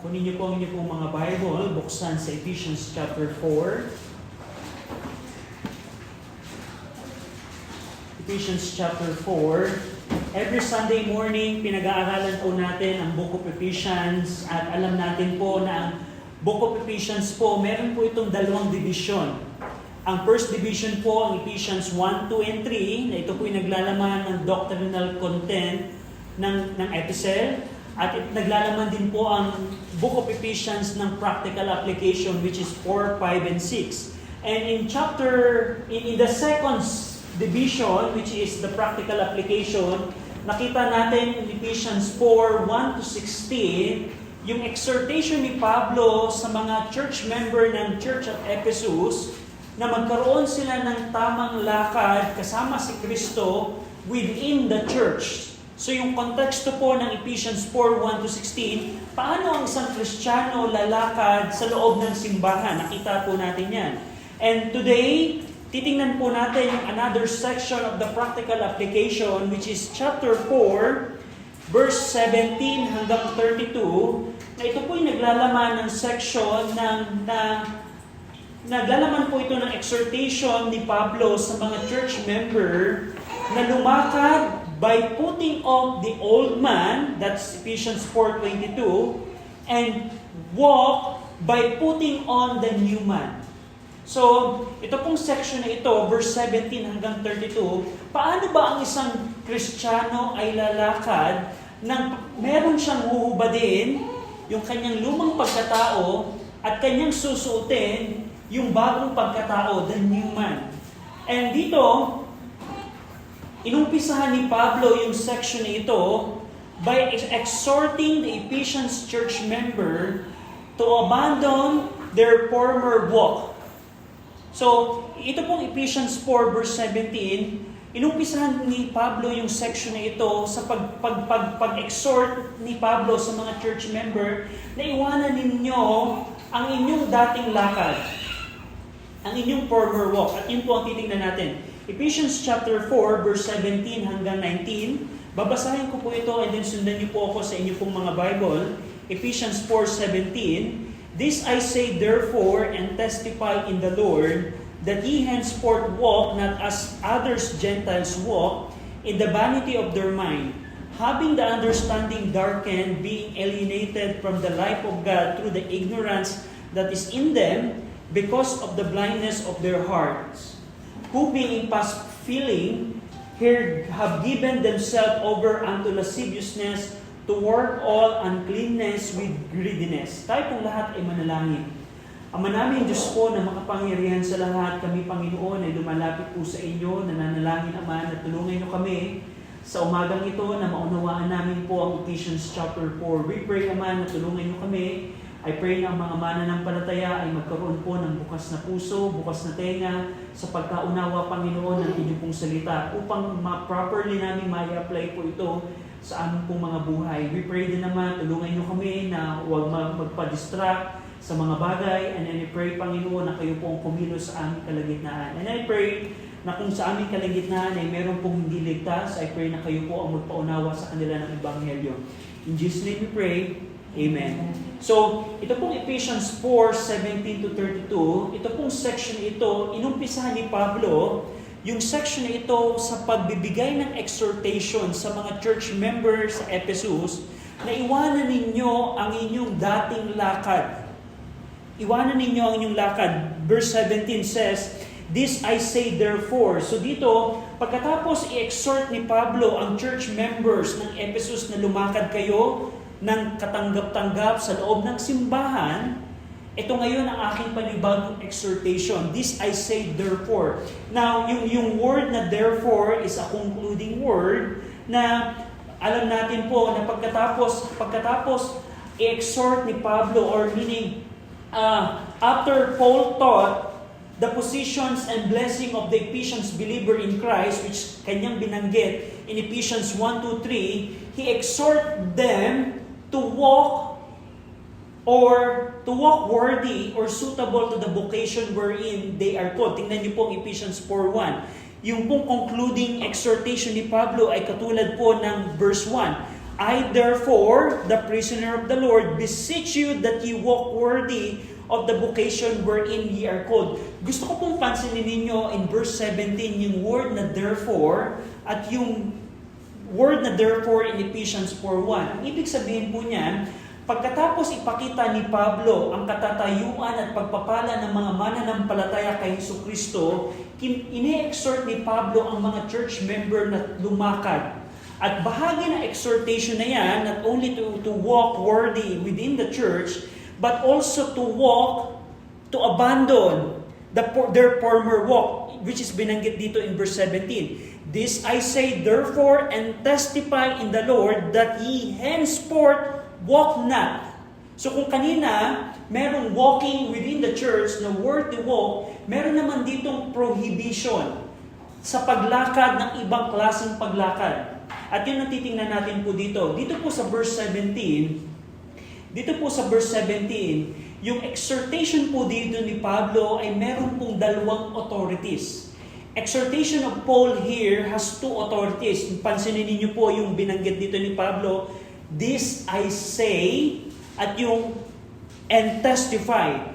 Kunin niyo po ang inyong mga Bible, buksan sa Ephesians chapter 4. Ephesians chapter 4. Every Sunday morning, pinag-aaralan po natin ang Book of Ephesians at alam natin po na ang Book of Ephesians po, meron po itong dalawang division. Ang first division po, ang Ephesians 1, 2, and 3, na ito po ay naglalaman ng doctrinal content ng epistle. At naglalaman din po ang Book of Ephesians ng practical application, which is 4, 5, and 6. And in the second division, which is the practical application, nakita natin in Ephesians 4, 1 to 16, yung exhortation ni Pablo sa mga church member ng Church of Ephesus na magkaroon sila ng tamang lakad kasama si Kristo within the church. So yung konteksto po ng Ephesians 4, 1 to 16, paano ang isang Kristiyano lalakad sa loob ng simbahan? Nakita po natin yan. And today, titingnan po natin yung another section of the practical application, which is chapter 4, verse 17 hanggang 32, na ito po yung naglalaman ng section naglalaman po ito ng exhortation ni Pablo sa mga church member na lumakad by putting off the old man, that's Ephesians 4:22, and walk by putting on the new man. So, ito pong section na ito, verse 17 hanggang 32, paano ba ang isang Kristiyano ay lalakad nang meron siyang huhubadin, yung kanyang lumang pagkatao, at kanyang susuotin yung bagong pagkatao, the new man. And dito, inumpisahan ni Pablo yung section na ito by exhorting the Ephesians church member to abandon their former walk. So, ito pong Ephesians 4 verse 17, inumpisahan ni Pablo yung section na ito sa pag-exhort ni Pablo sa mga church member na iwanan ninyo ang inyong dating lakad, ang inyong former walk. At yun po ang titingnan natin. Ephesians chapter 4, verse 17 hanggang 19. Babasahin ko po ito and then sundan niyo po ako sa inyo pong mga Bible. Ephesians 4:17. This I say therefore and testify in the Lord, that ye henceforth walk not as others Gentiles walk, in the vanity of their mind, having the understanding darkened, being alienated from the life of God through the ignorance that is in them, because of the blindness of their hearts, who being past feeling, here have given themselves over unto lasciviousness, to work all uncleanness with greediness. Tayo pong lahat ay manalangin. Ama namin Diyos po na makapangyarihan sa lahat, kami Panginoon ay lumalapit po sa inyo, nananalangin Ama na tulungan niyo kami sa umagang ito na maunawaan namin po ang Ephesians chapter 4. We pray Ama na tulungan niyo kami. I pray na ang mga mananampalataya ay magkaroon po ng bukas na puso, bukas na tenga sa pagkaunawa, Panginoon, ng inyong pong salita upang properly namin ma-apply po ito sa aming pong mga buhay. We pray din naman, tulungan niyo kami na huwag magpa-distract sa mga bagay, and I pray, Panginoon, na kayo po ang kumilos sa aming kalagitnaan. And I pray na kung sa aming kalagitnaan ay meron pong hindi ligtas, I pray na kayo po ang magpaunawa sa kanila ng Ebanghelyo. In Jesus' name we pray, Amen. So, ito pong Ephesians 4:17 to 32, ito pong section ito, inumpisahan ni Pablo, yung section na ito sa pagbibigay ng exhortation sa mga church members sa Ephesus na iwanan ninyo ang inyong dating lakad. Iwanan ninyo ang inyong lakad. Verse 17 says, this I say therefore. So dito, pagkatapos i-exhort ni Pablo ang church members ng Ephesus na lumakad kayo ng katanggap-tanggap sa loob ng simbahan, ito ngayon ang aking panibagong exhortation. This I say therefore. Now, yung word na therefore is a concluding word na alam natin po na pagkatapos i-exhort ni Pablo, or meaning after Paul taught the positions and blessing of the Ephesians believer in Christ, which kanyang binanggit in Ephesians 1, 2, 3, he exhorted them to walk worthy or suitable to the vocation wherein they are called. Tingnan niyo po Ephesians 4:1. Yung pong concluding exhortation ni Pablo ay katulad po ng verse 1. I therefore, the prisoner of the Lord, beseech you that ye walk worthy of the vocation wherein ye are called. Gusto ko pong pansinin ninyo in verse 17, yung word na therefore, at yung word na therefore in Ephesians 4:1. Ang ibig sabihin po niyan, pagkatapos ipakita ni Pablo ang katatayuan at pagpapala ng mga mananampalataya kay Jesucristo, ini-exhort ni Pablo ang mga church member na lumakad. At bahagi ng exhortation na yan, not only to walk worthy within the church, but also to abandon their former walk, which is binanggit dito in verse 17. This I say therefore and testify in the Lord that ye henceforth walk not. So kung kanina, merong walking within the church na worthy walk, meron naman ditong prohibition sa paglakad ng ibang klaseng paglakad. At yun ang titingnan natin po dito. Dito po sa verse 17, yung exhortation po dito ni Pablo ay meron pong dalawang authorities. Exhortation of Paul here has two authorities. Pansinin niyo po yung binanggit dito ni Pablo, this I say, at yung and testify.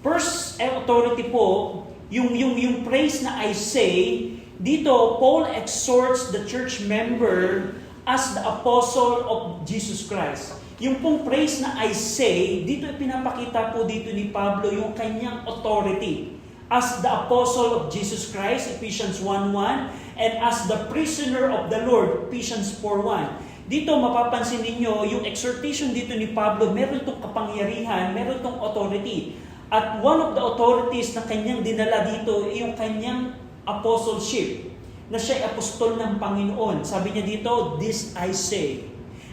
First authority po, yung praise na I say, dito, Paul exhorts the church member as the apostle of Jesus Christ. Yung pong praise na I say, dito ipinapakita po dito ni Pablo yung kanyang authority as the apostle of Jesus Christ, Ephesians 1:1, and as the prisoner of the Lord, Ephesians 4:1. Dito mapapansin ninyo, yung exhortation dito ni Pablo, meron itong kapangyarihan, meron itong authority. At one of the authorities na kanyang dinala dito ay yung kanyang apostleship, na siya ay apostol ng Panginoon. Sabi niya dito, this I say.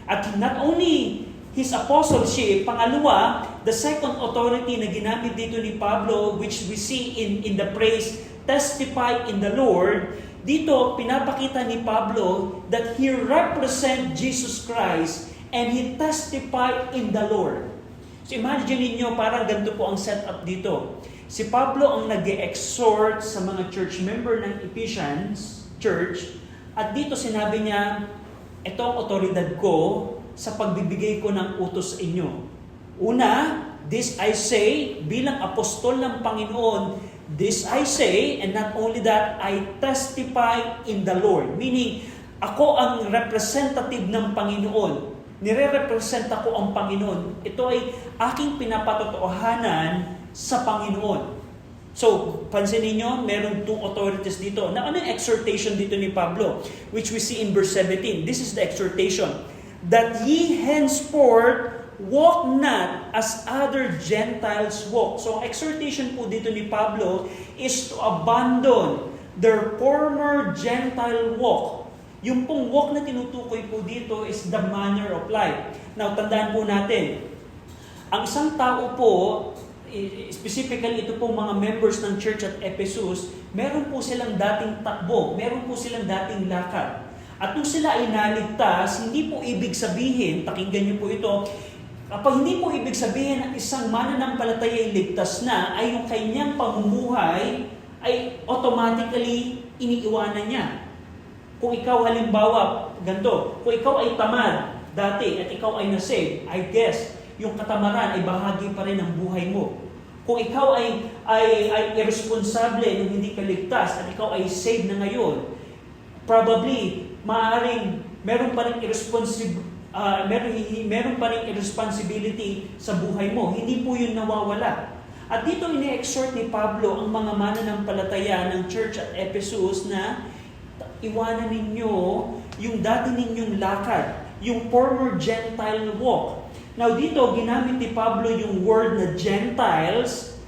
At not only his apostleship, pangalawa, the second authority na ginamit dito ni Pablo, which we see in the phrase, testify in the Lord, dito pinapakita ni Pablo that he represent Jesus Christ and he testify in the Lord. So imagine niyo, parang ganito po ang setup dito. Si Pablo ang nag-exhort sa mga church member ng Ephesians Church, at dito sinabi niya, ito ang otoridad ko sa pagbibigay ko ng utos sa inyo. Una, this I say, bilang apostol ng Panginoon, this I say, and not only that, I testify in the Lord. Meaning, ako ang representative ng Panginoon. Nire-represent ako ang Panginoon. Ito ay aking pinapatotohanan sa Panginoon. So, pansinin nyo, meron two authorities dito. Na ano yung exhortation dito ni Pablo? Which we see in verse 17. This is the exhortation. That ye henceforth walk not as other Gentiles walk. So, ang exhortation po dito ni Pablo is to abandon their former Gentile walk. Yung pong walk na tinutukoy po dito is the manner of life. Now, tandaan po natin, ang isang tao po, specifically ito pong mga members ng church at Ephesus, meron po silang dating takbo, meron po silang dating lakad. At nung sila ay naligtas, hindi po ibig sabihin, pakinggan niyo po ito, kapag hindi po ibig sabihin na isang mananampalataya ay ligtas na, ay yung kanyang pamumuhay ay automatically iniiwanan niya. Kung ikaw halimbawa, ganito, kung ikaw ay tamad dati at ikaw ay nasave, I guess, yung katamaran ay bahagi pa rin ng buhay mo. Kung ikaw ay irresponsable nung hindi ka ligtas at ikaw ay saved na ngayon, probably, maaaring meron pa rin irresponsibility sa buhay mo. Hindi po yun nawawala. At dito ini-exhort ni Pablo ang mga mananampalataya ng church at Ephesus na iwanan ninyo yung dati ninyong lakad, yung former Gentile walk. Now dito, ginamit ni Pablo yung word na Gentiles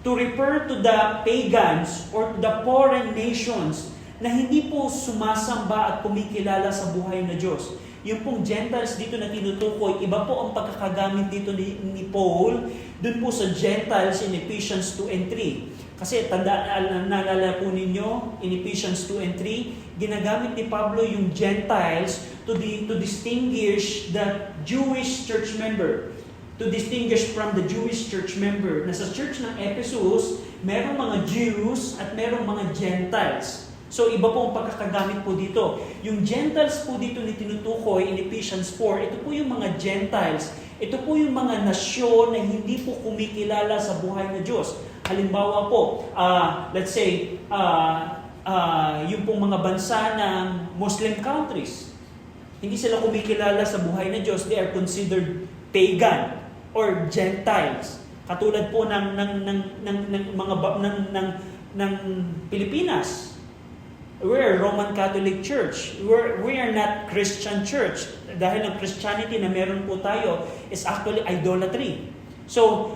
to refer to the pagans or to the foreign nations na hindi po sumasamba at kumikilala sa buhay na Diyos. Yung pong Gentiles dito na tinutukoy, iba po ang pagkakagamit dito ni Paul dun po sa Gentiles in Ephesians 2 and 3. Kasi naalala po ninyo, in Ephesians 2 and 3, ginagamit ni Pablo yung Gentiles to distinguish the Jewish church member. To distinguish from the Jewish church member. Na sa church ng Ephesus, merong mga Jews at merong mga Gentiles. So iba po ang pagkakagamit po dito. yung Gentiles po dito ni tinutukoy in Ephesians 4, ito po yung mga Gentiles. Ito po yung mga nasyon na hindi po kumikilala sa buhay na Diyos. Halimbawa po, let's say, yung pong mga bansa ng Muslim countries. Hindi sila kumikilala sa buhay na Diyos. They are considered pagan or Gentiles. Katulad po ng Pilipinas. We're a Roman Catholic Church. We are not Christian church. Dahil ang Christianity na meron po tayo is actually idolatry. So,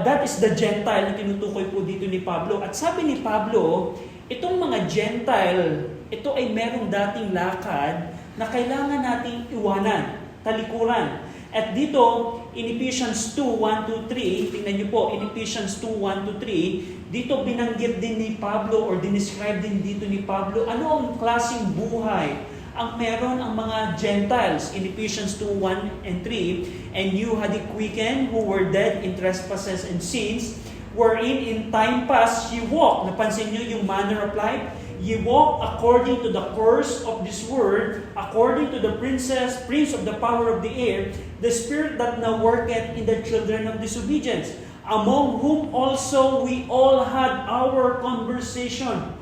that is the Gentile na tinutukoy po dito ni Pablo. At sabi ni Pablo, itong mga Gentile, ito ay merong dating lakad na kailangan nating iwanan, talikuran. At dito, in Ephesians 2:1-3, tingnan niyo po, in Ephesians 2:1-3, dito binanggit din ni Pablo or dinescribe din dito ni Pablo, ano ang klaseng buhay ang meron ang mga Gentiles in Ephesians 2:1-3, and you had it quickened who were dead in trespasses and sins, wherein in time past ye walked. Napansin niyo yung manner of life? Ye walk according to the course of this world, according to the prince of the power of the air, the spirit that now worketh in the children of disobedience, among whom also we all had our conversation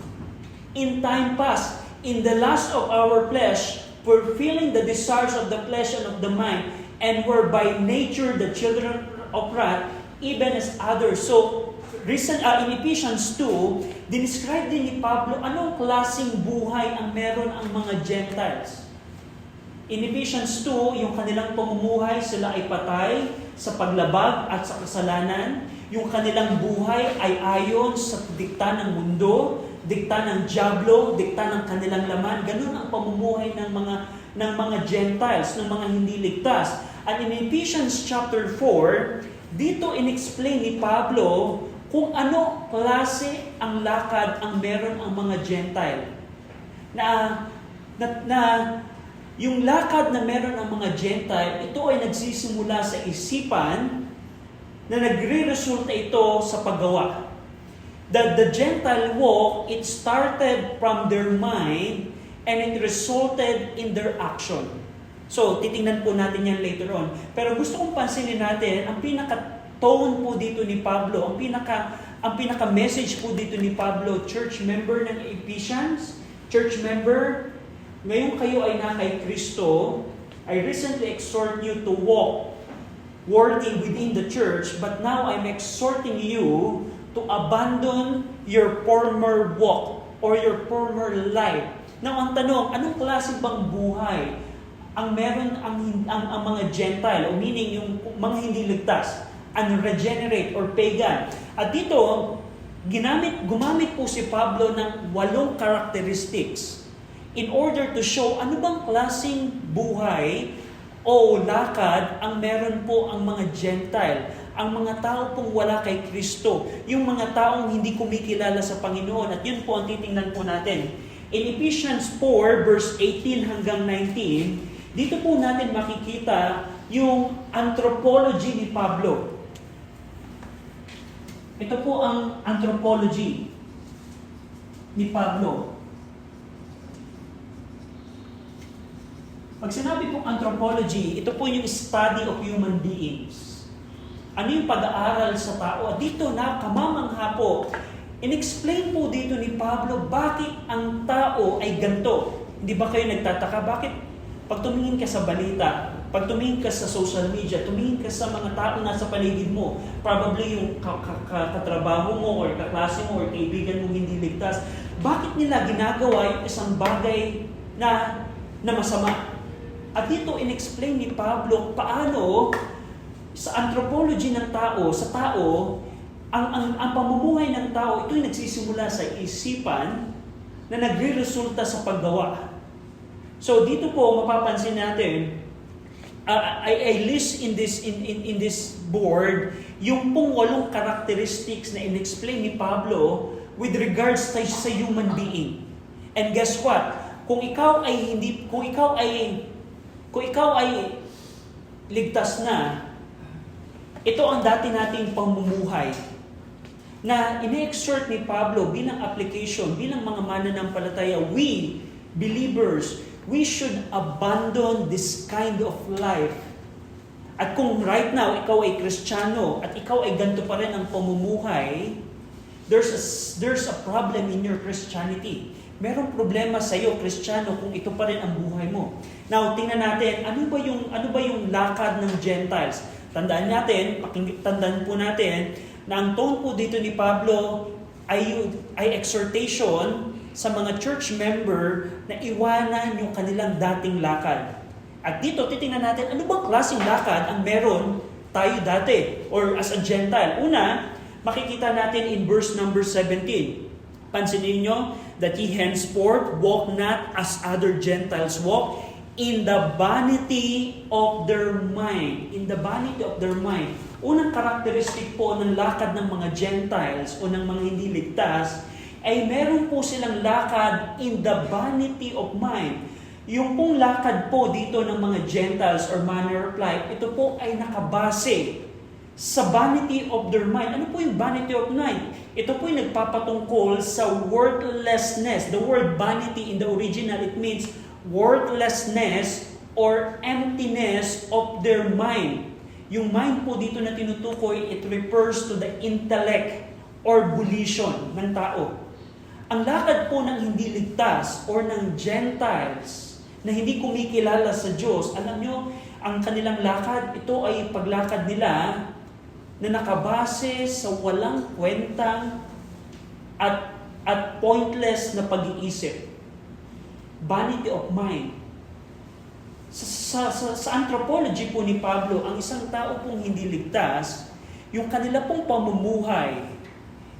in time past, in the lust of our flesh, fulfilling the desires of the flesh and of the mind, and were by nature the children of wrath, even as others. So, in Ephesians 2, dinescribe din ni Pablo anong klaseng buhay ang meron ang mga Gentiles. In Ephesians 2, yung kanilang pamumuhay, sila ay patay sa paglabag at sa kasalanan. Yung kanilang buhay ay ayon sa dikta ng mundo, dikta ng dyablo, dikta ng kanilang laman. Ganun ang pamumuhay ng mga Gentiles, ng mga hindi ligtas. At in Ephesians chapter 4, dito inexplain ni Pablo kung ano klase ang lakad ang meron ang mga Gentile. Yung lakad na meron ang mga Gentile, ito ay nagsisimula sa isipan na nagre-resulta ito sa paggawa. The Gentile walk, it started from their mind and it resulted in their action. So, titingnan po natin yan later on. Pero gusto kong pansinin natin, ang pinaka-tone po dito ni Pablo, ang pinaka-message po dito ni Pablo, church member ng Ephesians, church member, ngayon kayo ay na kay Kristo, I recently exhort you to walk worthy within the church, but now I'm exhorting you to abandon your former walk or your former life. Now, ang tanong, anong klase bang buhay ang meron ang mga Gentile, o meaning yung mga hindi ligtas, unregenerate or pagan? At dito, gumamit po si Pablo ng 8 characteristics in order to show ano bang klaseng buhay o lakad ang meron po ang mga Gentile, ang mga tao pong wala kay Kristo, yung mga taong hindi kumikilala sa Panginoon. At yun po ang titingnan po natin. In Ephesians 4 verse 18 hanggang 19, dito po natin makikita yung anthropology ni Pablo. Ito po ang anthropology ni Pablo. Pag sinabi pong anthropology, ito po yung study of human beings. Ano yung pag-aaral sa tao? At dito na kamamangha po, in-explain po dito ni Pablo bakit ang tao ay ganito. Hindi ba kayo nagtataka? Bakit pag tumingin ka sa balita, pag tumingin ka sa social media, tumingin ka sa mga tao nasa paligid mo, probably yung katrabaho mo or kaklase mo or kaibigan mo hindi ligtas, bakit nila ginagawa yung isang bagay na masama? At dito in-explain ni Pablo paano sa anthropology ng tao, sa tao, ang pamumuhay ng tao, ito'y nagsisimula sa isipan na nagre-resulta sa paggawa. So dito po mapapansin natin, I list in this board yung pong 8 characteristics na in-explain ni Pablo with regards sa human being. And guess what? Kung ikaw ay ligtas na, ito ang dati nating pamumuhay na ine-exhort ni Pablo bilang application, bilang mga mananampalataya, we believers, we should abandon this kind of life. At kung right now, ikaw ay Kristiyano at ikaw ay ganito pa rin ang pamumuhay, there's a problem in your Christianity. Merong problema sa iyo, Kristiyano, kung ito pa rin ang buhay mo. Now, tingnan natin, ano ba yung lakad ng Gentiles? Tandaan po natin na ang tone po dito ni Pablo ay exhortation sa mga church member na iwanan yung kanilang dating lakad. At dito, titingnan natin, ano bang klaseng lakad ang meron tayo dati or as a Gentile? Una, makikita natin in verse number 17. Pansinin nyo, that ye henceforth walk not as other Gentiles walk, in the vanity of their mind. In the vanity of their mind. Unang karakteristik po ng lakad ng mga Gentiles o ng mga hindi ligtas ay meron po silang lakad in the vanity of mind. Yung pong lakad po dito ng mga Gentiles or manner of life, ito po ay nakabase sa vanity of their mind. Ano po yung vanity of mind? Ito po yung nagpapatungkol sa worthlessness. The word vanity in the original, it means worthlessness or emptiness of their mind. Yung mind po dito na tinutukoy, it refers to the intellect or volition ng tao. Ang lakad po ng hindi ligtas or ng Gentiles na hindi kumikilala sa Diyos, alam nyo, ang kanilang lakad, ito ay paglakad nila na nakabase sa walang kwentang at pointless na pag-iisip. Vanity of mind. Sa anthropology po ni Pablo, ang isang tao pong hindi ligtas, yung kanila pong pamumuhay,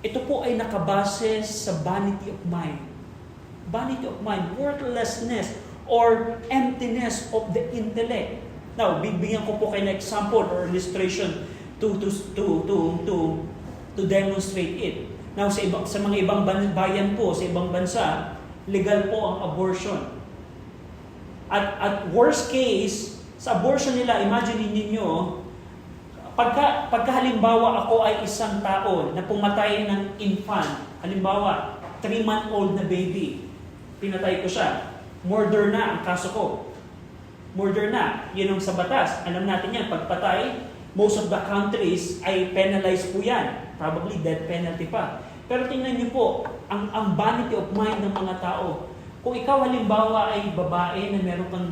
ito po ay nakabase sa vanity of mind. Vanity of mind, worthlessness or emptiness of the intellect. Now, bibigyan ko po kayo ng example or illustration to demonstrate it. Now, sa mga ibang bayan po, sa ibang bansa, legal po ang abortion. At worst case, sa abortion nila, imagine ninyo, pagka halimbawa ako ay isang tao na pumatay ng infant, halimbawa, 3-month-old na baby, pinatay ko siya, murder na ang kaso ko. Murder na, yun ang sa batas. Alam natin yan, pagpatay, most of the countries ay penalized po yan. Probably death penalty pa. Pero tingnan niyo po, ang vanity of mind ng mga tao. Kung ikaw halimbawa ay babae na meron kang,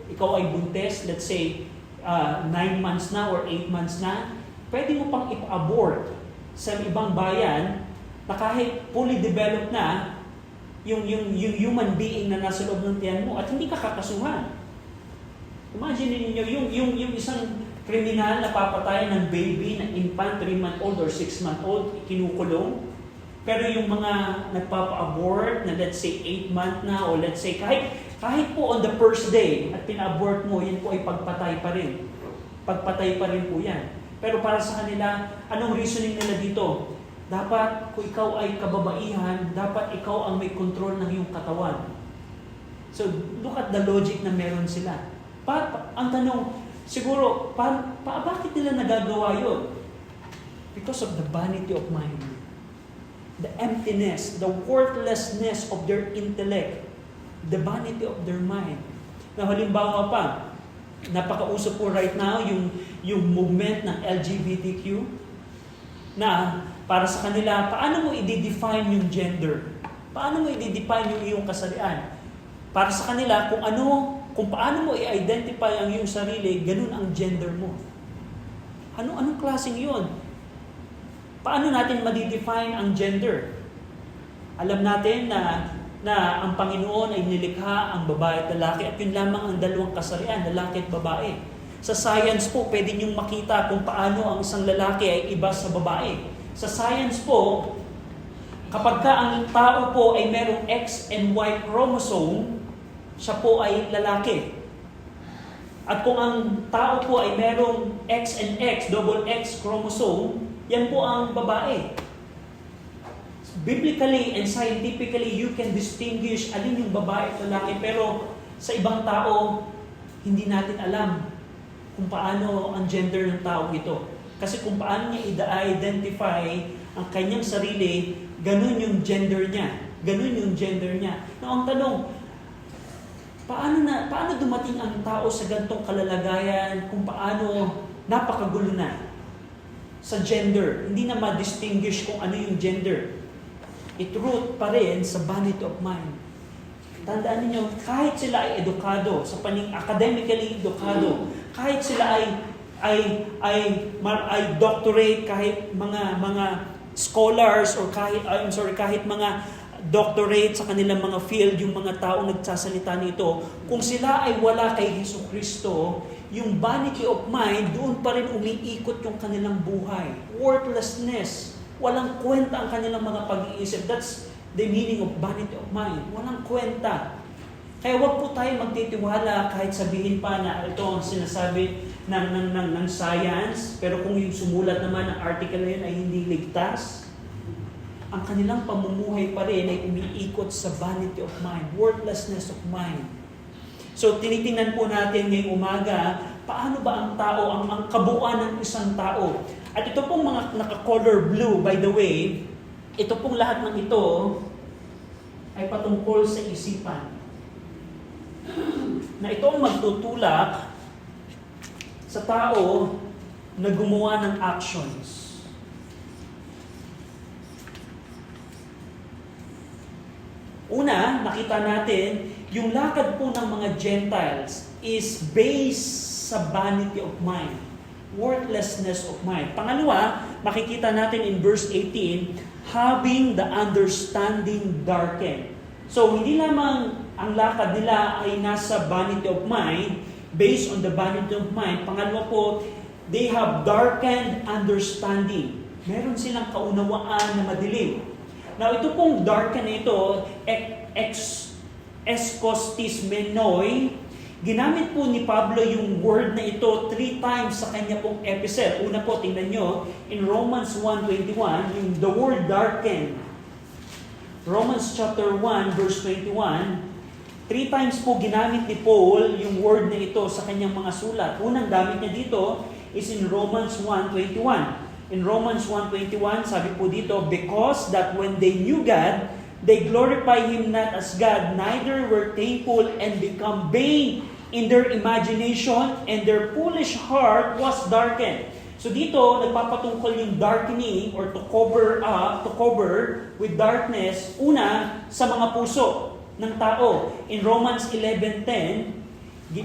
ikaw ay buntes, let's say 9 months na or 8 months na, pwede mo pang i-abort sa ibang bayan na kahit fully developed na yung human being na nasa loob ng tiyan mo at hindi ka kakasuhan. Imagine niyo yung isang kriminal na papatayan ng baby, na infant, 3-month-old or 6-month-old, kinukulong. Pero yung mga nagpapa-abort na let's say 8-month na o let's say kahit po on the first day at pina-abort mo, yan po ay pagpatay pa rin. Pagpatay pa rin po yan. Pero para sa kanila, anong reasoning nila dito? Dapat kung ikaw ay kababaihan, dapat ikaw ang may control ng iyong katawan. So look at the logic na meron sila. Ang tanong, siguro, bakit nila nagagawa yun? Because of the vanity of mind. The emptiness, the worthlessness of their intellect, the vanity of their mind. Na halimbawa pa, napakauso po right now yung movement ng LGBTQ na para sa kanila, paano mo i-define yung gender? Paano mo i-define yung iyong kasarian? Para sa kanila, kung paano mo i-identify ang iyong sarili, ganun ang gender mo. Anong klaseng yun? Paano natin ma-define ang gender? Alam natin na ang Panginoon ay nilikha ang babae at lalaki at yun lamang ang dalawang kasarian, lalaki at babae. Sa science po, pwede niyong makita kung paano ang isang lalaki ay iba sa babae. Sa science po, kapag ang tao po ay merong X and Y chromosome, siya po ay lalaki. At kung ang tao po ay merong X and X, double X chromosome, yan po ang babae. Biblically and scientifically, you can distinguish alin yung babae at lalaki. Pero sa ibang tao, hindi natin alam kung paano ang gender ng tao ito. Kasi kung paano niya i-identify ang kanyang sarili, ganun yung gender niya. Ganun yung gender niya. Now, ang tanong, paano dumating ang tao sa gantong kalalagayan, kung paano napakagulo na sa gender. Hindi na ma-distinguish kung ano yung gender. It root pa rin sa vanity of mind. Tandaan niyo, kahit sila ay edukado, academically edukado, kahit sila ay doctorate, kahit mga scholars or kahit mga doctorate sa kanilang mga field, yung mga taong nagsasalita nito, kung sila ay wala kay Jesucristo, yung vanity of mind, doon pa rin umiikot yung kanilang buhay. Worthlessness. Walang kwenta ang kanilang mga pag-iisip. That's the meaning of vanity of mind. Walang kwenta. Kaya wag po tayo magtitiwala kahit sabihin pa na ito ang sinasabi ng science, pero kung yung sumulat naman ng article na yun ay hindi ligtas, ang kanilang pamumuhay pa rin ay umiikot sa vanity of mind, worthlessness of mind. So tinitingnan po natin ngayong umaga, paano ba ang tao, ang kabuuan ng isang tao. At ito pong mga naka-color blue, by the way, ito pong lahat ng ito ay patungkol sa isipan. Na ito ang magtutulak sa tao na gumawa ng actions. Una, nakita natin, yung lakad po ng mga Gentiles is based sa vanity of mind, worthlessness of mind. Pangalawa, makikita natin in verse 18, having the understanding darkened. So, hindi lamang ang lakad nila ay nasa vanity of mind, based on the vanity of mind. Pangalawa po, they have darkened understanding. Meron silang kaunawaan na madilim. Now, ito pong darken na ito, eskostis menoi, ginamit po ni Pablo yung word na ito 3 times sa kanya pong epistle. Una po, tingnan nyo, in Romans 1:21, yung the word darken. Romans chapter 1, verse 21, 3 times po ginamit ni Paul yung word na ito sa kanyang mga sulat. Unang gamit niya dito is in Romans 1:21. In Romans 1:21, sabi po dito, because that when they knew God, they glorify Him not as God, neither were thankful and become vain in their imagination, and their foolish heart was darkened. So dito, nagpapatungkol yung darkening or to cover with darkness, una, sa mga puso ng tao. In Romans 11:10,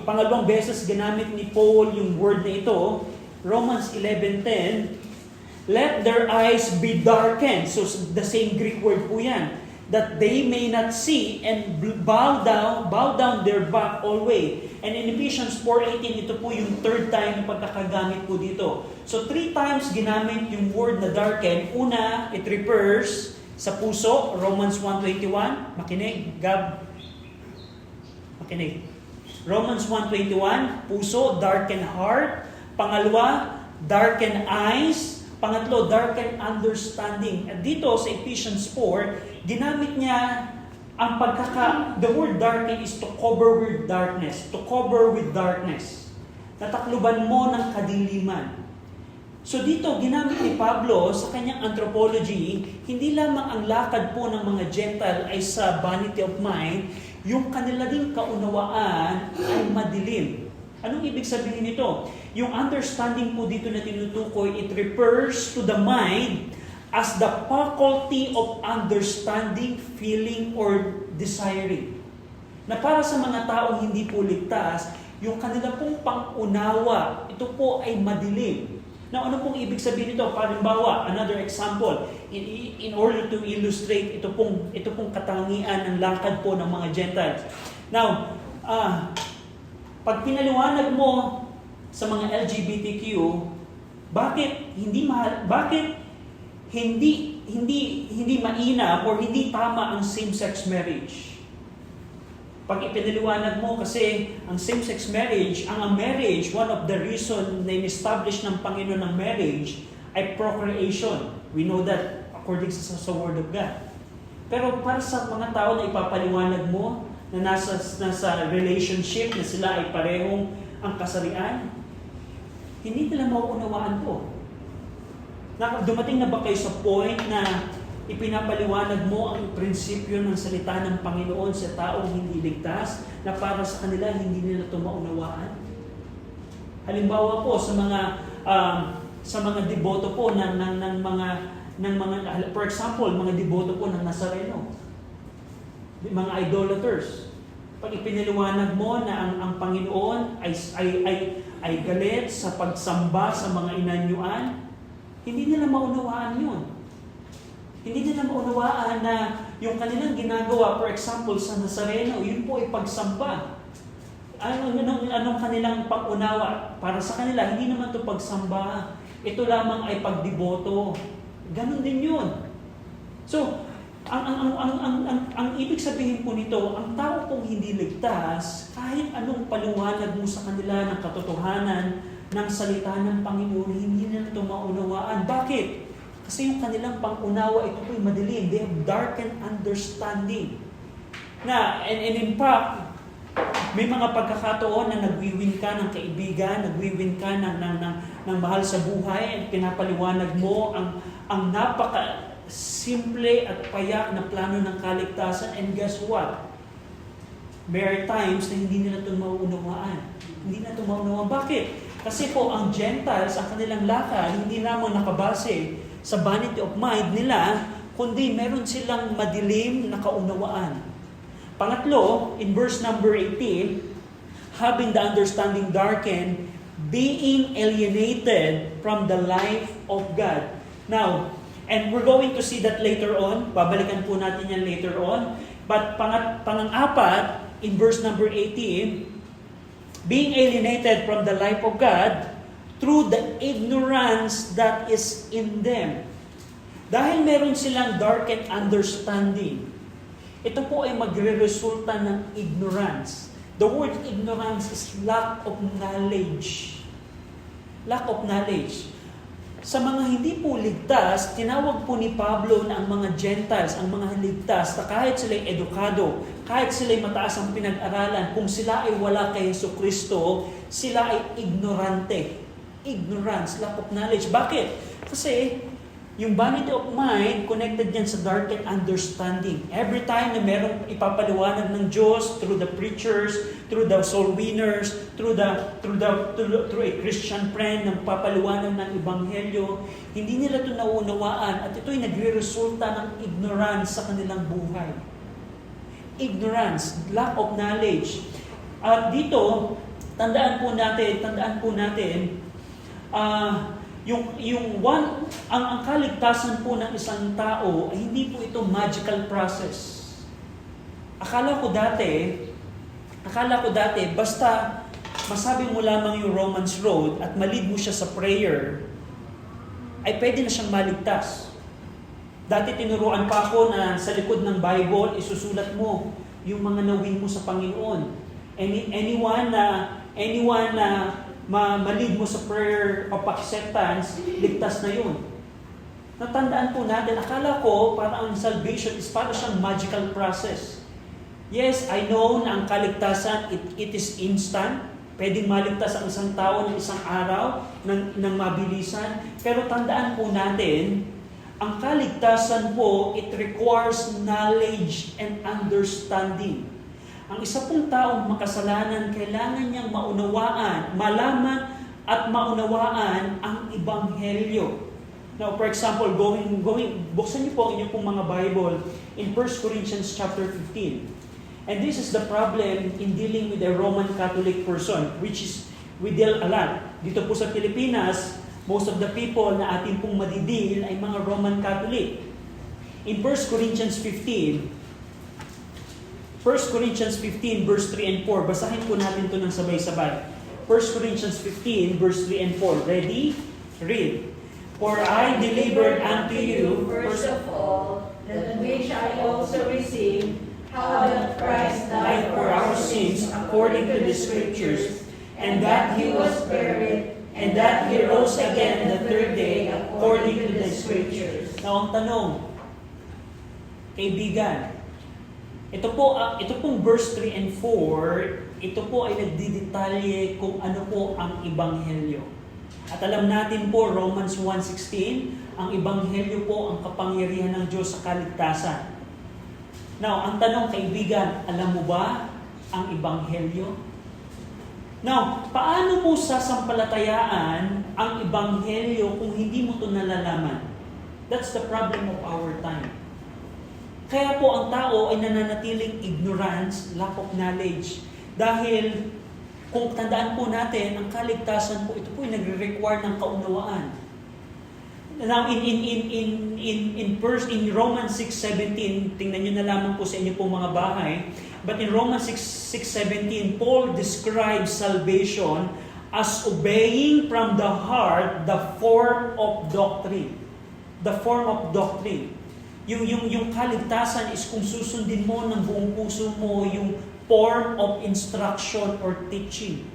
pangalawang beses ginamit ni Paul yung word na ito. Romans 11:10, let their eyes be darkened. So the same Greek word po yan. That they may not see and bow down their back always. And in Ephesians 4:18, ito po yung third time na pagkakagamit po dito. So 3 times ginamit yung word na darken. Una, it refers sa puso, Romans 1:21. Makinig, Gab. Makinig. Romans 1:21, puso, darken heart. Pangalawa, darken eyes. Pangatlo, darken understanding. At dito sa Ephesians 4, ginamit niya ang the word darken is to cover with darkness. To cover with darkness. Natakluban mo ng kadiliman. So dito, ginamit ni Pablo sa kanyang anthropology, hindi lamang ang lakad po ng mga Gentile ay sa vanity of mind, yung kanila ding kaunawaan ay madilim. Anong ibig sabihin nito? Yung understanding po dito na tinutukoy, it refers to the mind as the faculty of understanding, feeling, or desiring. Na para sa mga taong hindi po ligtas, yung kanila pong pangunawa, ito po ay madilim. Now, ano pong ibig sabihin nito? Halimbawa, another example, in order to illustrate ito pong katangian ng lakad po ng mga Gentiles. Now, pag pinaliwanag mo sa mga LGBTQ, bakit hindi mainam or hindi tama ang same-sex marriage? Pag ipinaliwanag mo kasi ang same-sex marriage, ang marriage, one of the reason na in-establish ng Panginoon ng marriage ay procreation. We know that according sa Word of God. Pero para sa mga tao na ipapaliwanag mo, na nasa relationship, na sila ay parehong ang kasarian, hindi nila mauunawaan to. Dumating na ba kayo sa point na Ipinapaliwanag mo ang prinsipyo ng salita ng Panginoon sa taong hindi ligtas na para sa kanila hindi nila ito maunawaan. Halimbawa po sa mga deboto po ng mga for example, mga deboto po ng Nazareno, mga idolaters. Pag ipinaliwanag mo na ang Panginoon ay galit sa pagsamba sa mga inanyuan, hindi nila maunawaan yun. Hindi nila maunawaan na yung kanilang ginagawa, for example, sa Nazareno, yun po ay pagsamba. Anong kanilang pag-unawa? Para sa kanila, hindi naman ito pagsamba. Ito lamang ay pagdeboto. Ganon din yun. So, ang ibig sabihin po nito, ang tao pong hindi ligtas, kahit anong paliwanag mo sa kanila ng katotohanan ng salita ng Panginoon, hindi nila ito maunawaan. Bakit? Kasi yung kanilang pang-unawa, ito po'y madilim. They have darkened understanding. And in fact, may mga pagkakataon na nagwiwin ka ng kaibigan, nagwiwin ka ng mahal sa buhay, at pinapaliwanag mo ang napaka-simple at payak na plano ng kaligtasan. And guess what? There are times na hindi nila ito mauunawaan. Hindi na ito maunawaan. Bakit? Kasi po, ang Gentiles, ang kanilang lakad, hindi lamang nakabase sa vanity of mind nila, kundi meron silang madilim na kaunawaan. Pangatlo, in verse number 18, having the understanding darkened, being alienated from the life of God. Now, and we're going to see that later on, babalikan po natin yan later on, but pang-apat, in verse number 18, being alienated from the life of God, through the ignorance that is in them. Dahil meron silang darkened understanding, ito po ay magre-resulta ng ignorance. The word ignorance is lack of knowledge. Lack of knowledge. Sa mga hindi po ligtas, tinawag po ni Pablo na ang mga Gentiles, ang mga ligtas, na kahit sila'y edukado, kahit sila'y mataas ang pinag-aralan, kung sila ay wala kay Jesucristo, sila ay ignorante. Ignorance, lack of knowledge. Bakit? Kasi yung vanity of mind, connected yan sa darkened understanding. Every time na merong ipapaliwanag ng Diyos through the preachers, through the soul winners, through a Christian friend na papaliwanag ng Ebanghelyo, hindi nila ito nauunawaan at ito'y nagre-resulta ng ignorance sa kanilang buhay. Ignorance, lack of knowledge. At dito, tandaan po natin, ang kaligtasan po ng isang tao ay hindi po ito magical process. Akala ko dati, basta masabi mo lamang yung Romans Road at malid mo siya sa prayer, ay pwede na siyang maligtas. Dati tinuruan pa ako na sa likod ng Bible, isusulat mo yung mga nawin mo sa Panginoon. Anyone na malid mo sa prayer of acceptance, ligtas na yun. Natandaan po natin, akala ko parang ang salvation is para siyang magical process. Yes, I know na ang kaligtasan, it is instant. Pwedeng maligtas ang isang tao ng isang araw, ng mabilisan. Pero tandaan po natin, ang kaligtasan po, it requires knowledge and understanding. Ang isa pong taong makasalanan, kailangan niyang malaman at maunawaan ang Ebanghelyo. Now, for example, buksan niyo po ang inyong pong mga Bible in 1 Corinthians chapter 15. And this is the problem in dealing with a Roman Catholic person, which is, we deal a lot. Dito po sa Pilipinas, most of the people na ating pong madidil ay mga Roman Catholic. In 1 Corinthians 15 verse 3 and 4. Basahin po natin ito ng sabay-sabay. 1 Corinthians 15 verse 3 and 4. Ready? Read. For I delivered unto you, first of all, that which I also received, how that Christ died for our sins according to the Scriptures, and that He was buried, and that He rose again the third day according to the Scriptures. Now, ang tanong, kaibigan, ito pong verse 3 and 4, ito po ay nagdidetalye kung ano po ang Ebanghelyo. At alam natin po, Romans 1:16, ang Ebanghelyo po ang kapangyarihan ng Diyos sa kaligtasan. Now, ang tanong kaibigan, alam mo ba ang Ebanghelyo? Now, paano mo sasampalatayaan ang Ebanghelyo kung hindi mo ito nalalaman? That's the problem of our time. Kaya po ang tao ay nananatiling ignorance, lack of knowledge. Dahil kung tandaan po natin, ang kaligtasan po, ito po ay nagre-require ng kaunawaan. Now, in Romans 6:17, tingnan nyo na lamang po sa inyo pong mga bahay, but in Romans 6:17, Paul describes salvation as obeying from the heart the form of doctrine. The form of doctrine. Yung kaligtasan is kung susundin mo ng buong puso mo yung form of instruction or teaching.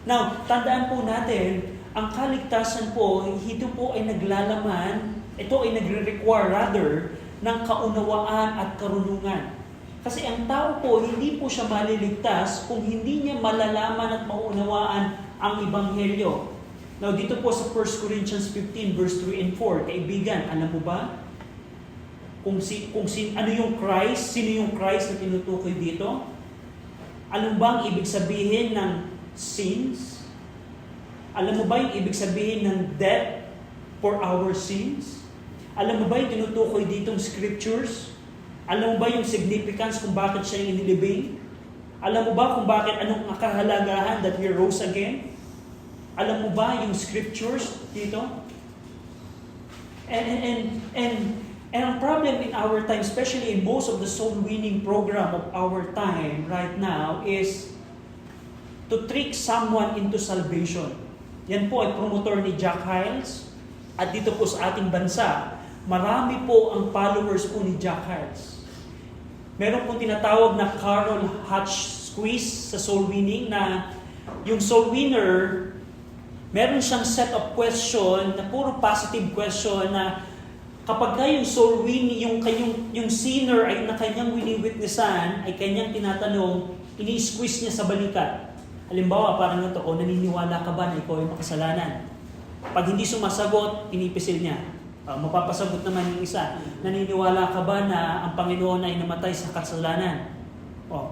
Now, tandaan po natin, ang kaligtasan po, ito po ay naglalaman, ito ay nagre-require rather, ng kaunawaan at karunungan. Kasi ang tao po, hindi po siya maliligtas kung hindi niya malalaman at maunawaan ang Ebanghelyo. Now, dito po sa 1 Corinthians 15, verse 3 and 4, kaibigan, alam mo ba? Ano yung Christ? Sino yung Christ na tinutukoy dito? Alam ba ang ibig sabihin ng sins? Alam mo ba yung ibig sabihin ng death for our sins? Alam mo ba yung tinutukoy ditong scriptures? Alam mo ba yung significance kung bakit siya inilibing? Alam mo ba kung bakit anong kahalagahan that we rose again? Alam mo ba yung scriptures dito? And ang problem in our time, especially in most of the soul-winning program of our time right now, is to trick someone into salvation. Yan po ay promotor ni Jack Hyles. At dito po sa ating bansa, marami po ang followers po ni Jack Hyles. Meron pong tinatawag na Carol Hatch squeeze sa soul-winning na yung soul-winner, meron siyang set of question na puro positive question na kapag yung soul winning, yung sinner ay na kanyang wini-witnessan, ay kanyang tinatanong, ini-squeeze niya sa balikat. Halimbawa, parang ito, naniniwala ka ba na ikaw ay makasalanan? Pag hindi sumasagot, pinipisil niya. Mapapasagot naman yung isa, naniniwala ka ba na ang Panginoon ay namatay sa kasalanan?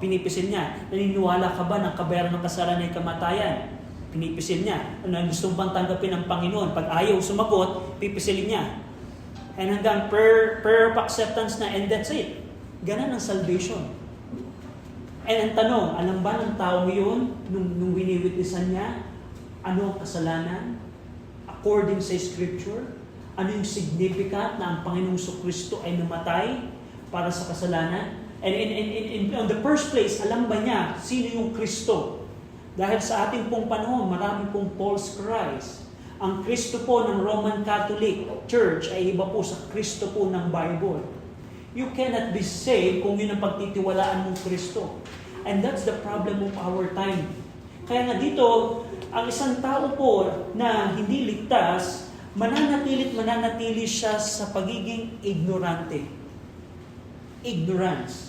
Pinipisil niya. Naniniwala ka ba na ang kabayaran ng kasalanan ay kamatayan? Pinipisil niya. Gusto bang tanggapin ng Panginoon? Pag ayaw sumagot, pipisilin niya. And hanggang prayer of acceptance na, and that's it. Ganun ang salvation. And ang tanong, alam ba ng tao yun, nung wini-witnessan niya, ano ang kasalanan? According sa Scripture, ano yung significant na ang Panginoong Kristo ay namatay para sa kasalanan? And in the first place, alam ba niya sino yung Kristo? Dahil sa ating pong panahon, marami pong false Christ. Ang Kristo po ng Roman Catholic Church ay iba po sa Kristo po ng Bible. You cannot be saved kung yun ang pagtitiwalaan mong Kristo. And that's the problem of our time. Kaya nga dito, ang isang tao po na hindi ligtas, mananatili siya sa pagiging ignorante. Ignorance.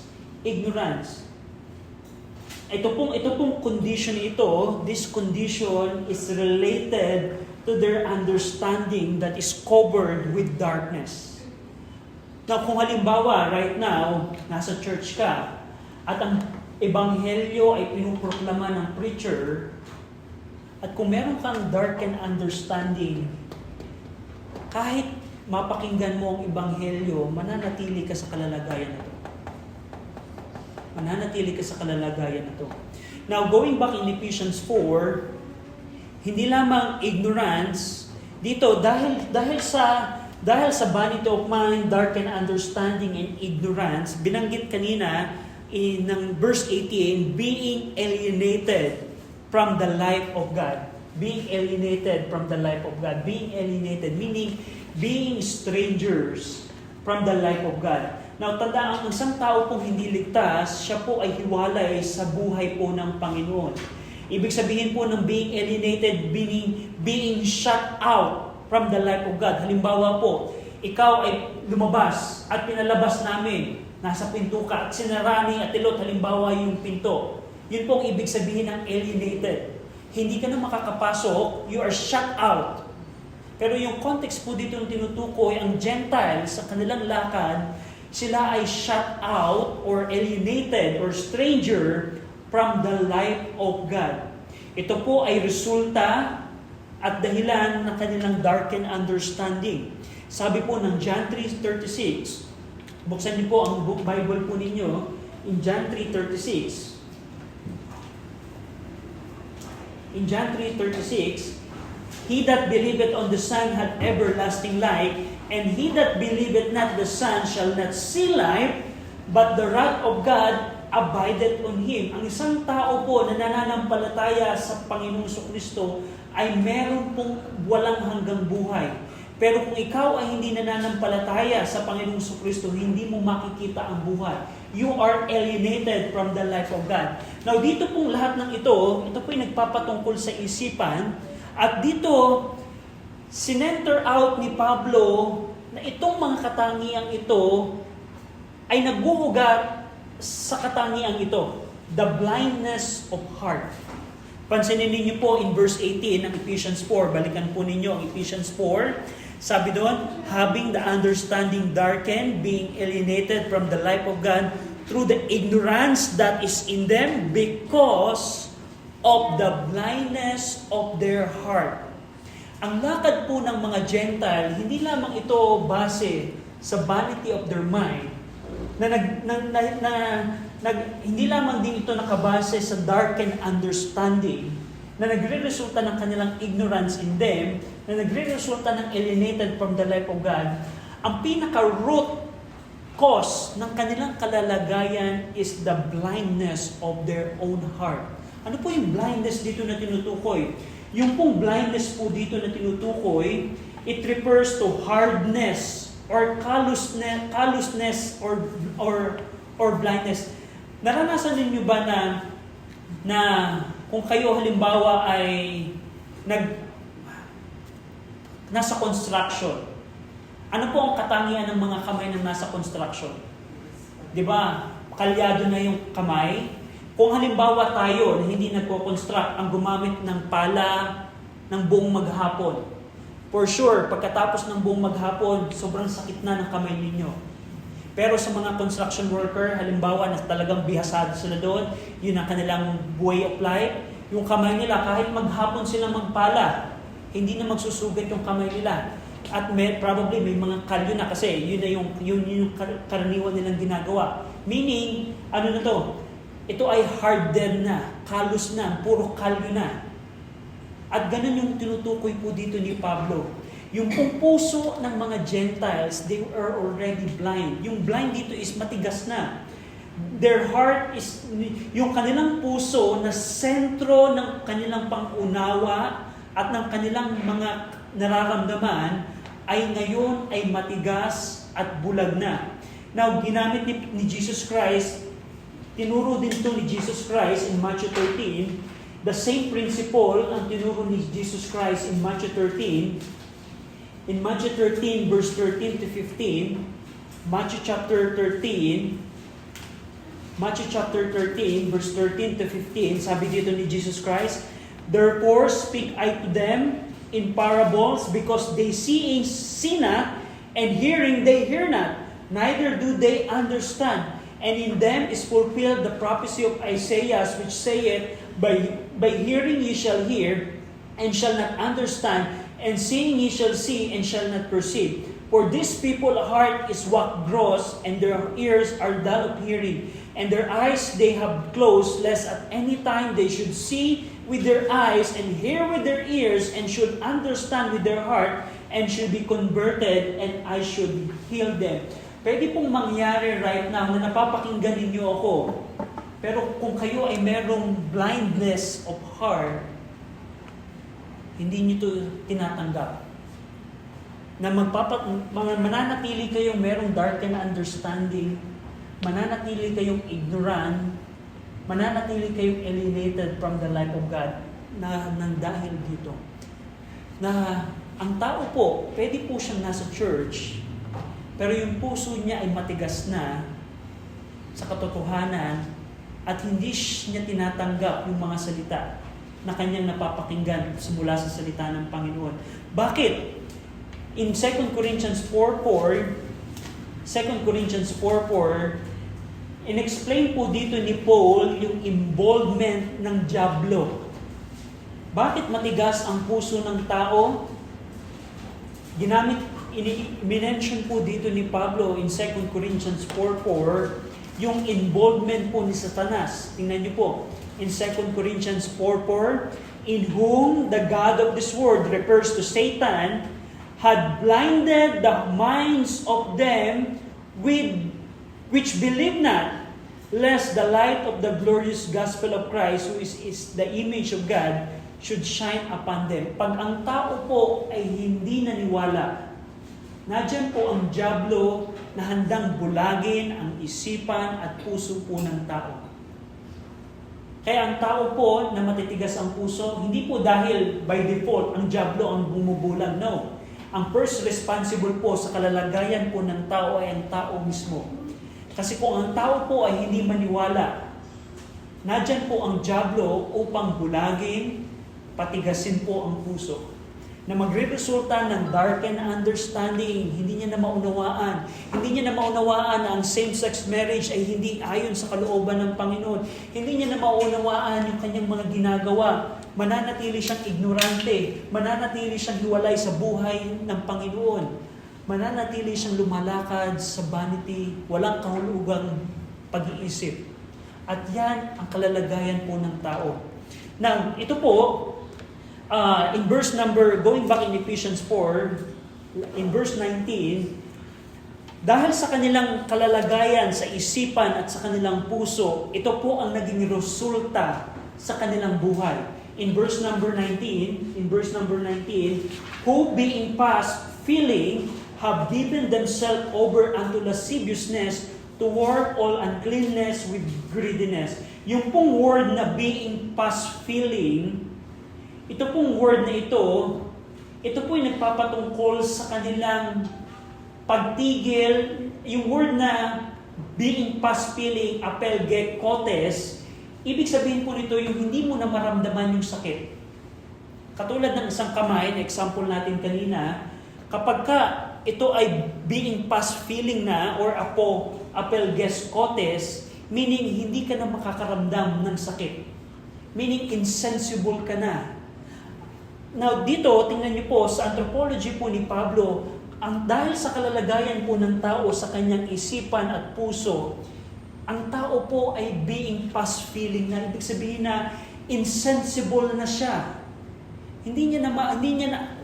Ito pong condition ito, this condition is related to their understanding that is covered with darkness. Now, kung halimbawa, right now, nasa church ka, at ang ebanghelyo ay pinuproklama ng preacher, at kung meron kang darkened understanding, kahit mapakinggan mo ang ebanghelyo, mananatili ka sa kalalagayan na ito. Mananatili ka sa kalalagayan na ito. Now, going back in Ephesians 4, hindi lamang ignorance dito dahil sa vanity of mind, darkened understanding and ignorance, binanggit kanina ng verse 18, being alienated from the life of God. Being alienated from the life of God. Being alienated meaning being strangers from the life of God. Now, tandaan, ang isang tao pong hindi ligtas, siya po ay hiwalay sa buhay po ng Panginoon. Ibig sabihin po ng being alienated, being shut out from the life of God. Halimbawa po, ikaw ay lumabas at pinalabas namin, nasa pinto ka, at sinarani at tilot, halimbawa yung pinto. Yun pong ibig sabihin ng alienated. Hindi ka na makakapasok, you are shut out Pero yung context po dito ng tinutukoy, ang Gentiles sa kanilang lakad, sila ay shut out or alienated or stranger from the life of God. Ito po ay resulta at dahilan ng kanilang darkened understanding. Sabi po ng John 3:36, buksan niyo po ang Bible po ninyo, in John 3:36. In John 3:36, he that believeth on the Son hath everlasting life, and he that believeth not the Son shall not see life, but the wrath of God abideth on him. Ang isang tao po na nananampalataya sa Panginoong Kristo ay meron pong walang hanggang buhay. Pero kung ikaw ay hindi nananampalataya sa Panginoong Kristo, hindi mo makikita ang buhay. You are alienated from the life of God. Now, dito pong lahat ng ito po'y nagpapatungkol sa isipan. At dito, sinenter out ni Pablo na itong mga katangiang ito ay nagbuhugat sa katangiang ito. The blindness of heart. Pansinin ninyo po in verse 18 ng Ephesians 4. Balikan po ninyo ang Ephesians 4. Sabi doon, having the understanding darkened, being alienated from the life of God through the ignorance that is in them because of the blindness of their heart. Ang lakad po ng mga Gentile, hindi lamang ito base sa vanity of their mind, hindi lamang din ito nakabase sa darkened understanding, na nagre-resulta ng kanilang ignorance in them, na nagre-resulta ng alienated from the life of God. Ang pinaka-root cause ng kanilang kalalagayan is the blindness of their own heart. Ano po yung blindness dito na tinutukoy? Yung pong blindness po dito na tinutukoy, it refers to hardness or callousness or blindness. Naranasan ninyo ba na kung kayo halimbawa ay nasa construction, ano po ang katangian ng mga kamay na nasa construction? 'Di ba? Kalyado na yung kamay. Kung halimbawa tayo na hindi nagko-construct ang gumamit ng pala ng buong maghapon, for sure, pagkatapos ng buong maghapon, sobrang sakit na ng kamay ninyo. Pero sa mga construction worker, halimbawa na talagang bihasado sila doon, yun ang kanilang way of life, yung kamay nila, kahit maghapon sila magpala, hindi na magsusugat yung kamay nila. At probably may mga kalyo na kasi yun yung karaniwan nilang ginagawa. Meaning, ano na to? Ito ay hardened na, callous na, puro kalyo na. At ganun yung tinutukoy po dito ni Pablo. Yung pong puso ng mga Gentiles, they are already blind. Yung blind dito is matigas na. Their heart is, yung kanilang puso na sentro ng kanilang pangunawa at ng kanilang mga nararamdaman ay ngayon ay matigas at bulag na. Now, ginamit ni Jesus Christ, tinuro din ito ni Jesus Christ in Matthew 13, the same principle ang tinuro ni Jesus Christ in Matthew 13. In Matthew 13, verse 13 to 15, Matthew chapter 13, verse 13 to 15, sabi dito ni Jesus Christ, therefore speak I to them in parables, because they see not, and hearing they hear not, neither do they understand. And in them is fulfilled the prophecy of Isaiah, which saith, by hearing ye shall hear, and shall not understand, and seeing ye shall see, and shall not perceive. For this people heart is what gross, and their ears are dull of hearing, and their eyes they have closed, lest at any time they should see with their eyes, and hear with their ears, and should understand with their heart, and should be converted, and I should heal them. Pwede pong mangyari right now na napapakinggan ninyo ako, pero kung kayo ay merong blindness of heart, hindi niyo ito tinatanggap. Na mananatili kayong merong darkened understanding, mananatili kayong ignorant, mananatili kayong alienated from the life of God na nang dahil dito. Na ang tao po, pwede po siyang nasa church, pero yung puso niya ay matigas na sa katotohanan at hindi niya tinatanggap yung mga salita na kanyang napapakinggan simula sa salita ng Panginoon. Bakit? in 2 Corinthians 4:4, 2 Corinthians 4:4, in-explain po dito ni Paul yung involvement ng dyablo. Bakit matigas ang puso ng tao? Minention po dito ni Pablo in 2 Corinthians 4:4 yung involvement po ni Satanas. Tingnan niyo po, in 2 Corinthians 4:4, in whom the God of this world, refers to Satan, had blinded the minds of them which believe not, lest the light of the glorious gospel of Christ, who is the image of God, should shine upon them. Pag ang tao po ay hindi naniwala, nadyan po ang dyablo na handang bulagin ang isipan at puso po ng tao. Kaya ang tao po na matitigas ang puso, hindi po dahil by default ang dyablo ang bumubulag. No. Ang first responsible po sa kalalagayan po ng tao ay ang tao mismo. Kasi kung ang tao po ay hindi maniwala, nadyan po ang dyablo upang bulagin, patigasin po ang puso. Na magre-resulta ng darkened understanding, hindi niya na maunawaan. Hindi niya na maunawaan na ang same-sex marriage ay hindi ayon sa kalooban ng Panginoon. Hindi niya na maunawaan yung kanyang mga ginagawa. Mananatili siyang ignorante. Mananatili siyang hiwalay sa buhay ng Panginoon. Mananatili siyang lumalakad sa vanity, walang kahulugang pag-iisip. At yan ang kalalagayan po ng tao. Now, ito po, in verse number, going back in Ephesians 4, in verse 19, dahil sa kanilang kalalagayan sa isipan at sa kanilang puso, ito po ang naging resulta sa kanilang buhay. In verse number 19, who being past feeling, have given themselves over unto lasciviousness, to work all uncleanness with greediness. Yung pong word na being past feeling, ito pong word na ito po yung nagpapatungkol sa kanilang pagtigil. Yung word na being past feeling, apelgekotes, ibig sabihin po nito yung hindi mo na maramdaman yung sakit. Katulad ng isang kamay, na example natin kanina, kapag ka ito ay being past feeling na or apelgekotes, meaning hindi ka na makakaramdam ng sakit. Meaning insensible ka na. Now dito, tingnan niyo po, sa anthropology po ni Pablo, dahil sa kalalagayan po ng tao sa kanyang isipan at puso, ang tao po ay being past feeling na, ibig sabihin na insensible na siya.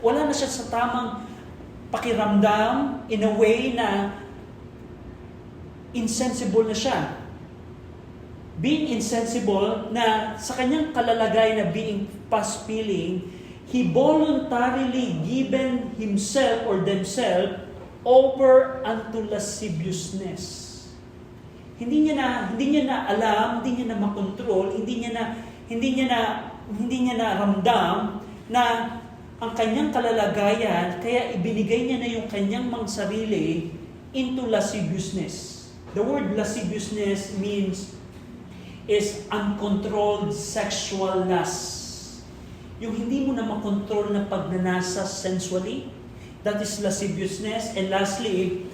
Wala na siya sa tamang pakiramdam in a way na insensible na siya. Being insensible na sa kanyang kalalagayan na being past feeling, he voluntarily given himself or themselves over unto lasciviousness. Hindi niya na alam, hindi niya na makontrol, hindi niya na ramdam na ang kanyang kalalagayan, kaya ibinigay niya na yung kanyang mga sarili into lasciviousness. The word lasciviousness is uncontrolled sexual lust. Yung hindi mo na makontrol na pagnanasa sensually, that is lasciviousness. And lastly,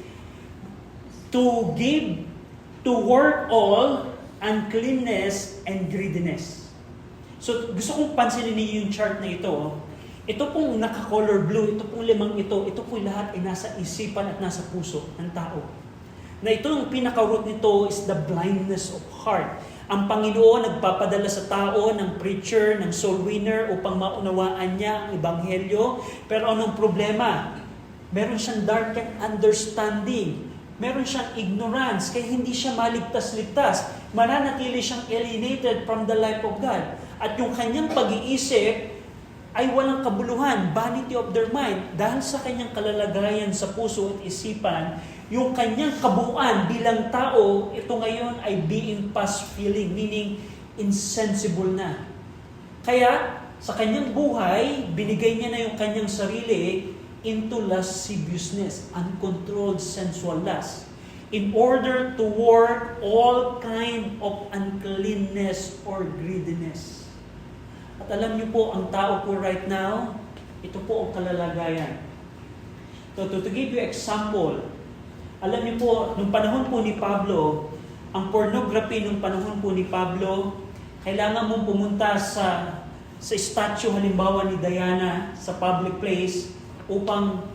to work all uncleanness and greediness. So gusto kong pansinin niyo yung chart na ito. Ito pong naka-color blue, ito pong limang ito po lahat ay nasa isipan at nasa puso ng tao. Na ito yung pinaka-root nito is the blindness of heart. Ang Panginoon nagpapadala sa tao ng preacher, ng soul winner upang maunawaan niya ang Ebanghelyo. Pero anong problema? Meron siyang darkened understanding. Meron siyang ignorance, kaya hindi siya maligtas-ligtas. Mananatili siyang alienated from the life of God. At yung kanyang pag-iisip ay walang kabuluhan, vanity of their mind. Dahil sa kanyang kalalagayan sa puso at isipan, yung kanyang kabuuan bilang tao, ito ngayon ay being past feeling, meaning insensible na. Kaya, sa kanyang buhay, binigay niya na yung kanyang sarili into lasciviousness, uncontrolled sensual lust, in order to work all kind of uncleanness or greediness. At alam niyo po, ang tao po right now, ito po ang kalalagayan. To give you example, alam niyo po, nung panahon po ni Pablo, ang pornography nung panahon po ni Pablo, kailangan mong pumunta sa statue halimbawa ni Diana sa public place upang